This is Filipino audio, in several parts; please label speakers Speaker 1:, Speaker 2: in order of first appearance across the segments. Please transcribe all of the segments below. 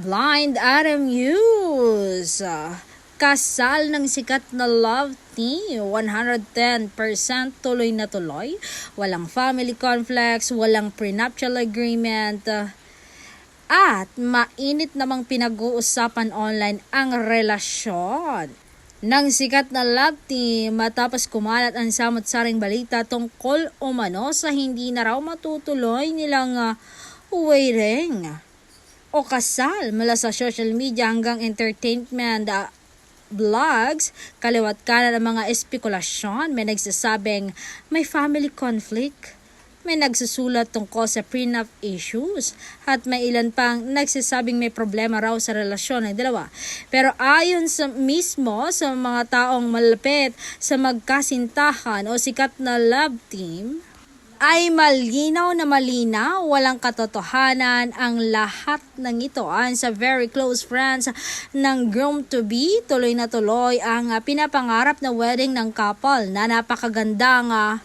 Speaker 1: Blind Item News. Kasal ng sikat na love team, 110% tuloy na tuloy. Walang family conflicts, walang prenuptial agreement. At mainit namang pinag-uusapan online ang relasyon ng sikat na love team matapos kumalat ang samot-saring balita tungkol umano sa hindi na raw matutuloy nilang wedding o kasal mula sa social media hanggang entertainment vlogs, kaliwat kanan ang mga espekulasyon. May nagsasabing may family conflict, may nagsusulat tungkol sa prenup issues, at may ilan pang nagsasabing may problema raw sa relasyon ng dalawa. Pero ayon sa mga taong malapit sa magkasintahan o sikat na love team, ay malinaw, walang katotohanan ang lahat ng ito. Sa very close friends ng groom-to-be, tuloy na tuloy ang pinapangarap na wedding ng couple na napakagandang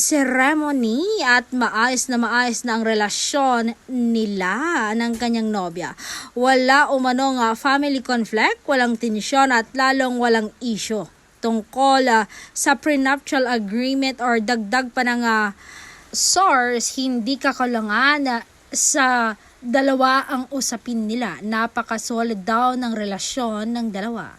Speaker 1: ceremony at maayos na ang relasyon nila ng kanyang nobya. Wala umanong family conflict, walang tensyon at lalong walang issue tungkol sa prenuptial agreement or dagdag pa ng source. Hindi kakalangan sa dalawa ang usapin nila. Napaka-solid daw ng relasyon ng dalawa.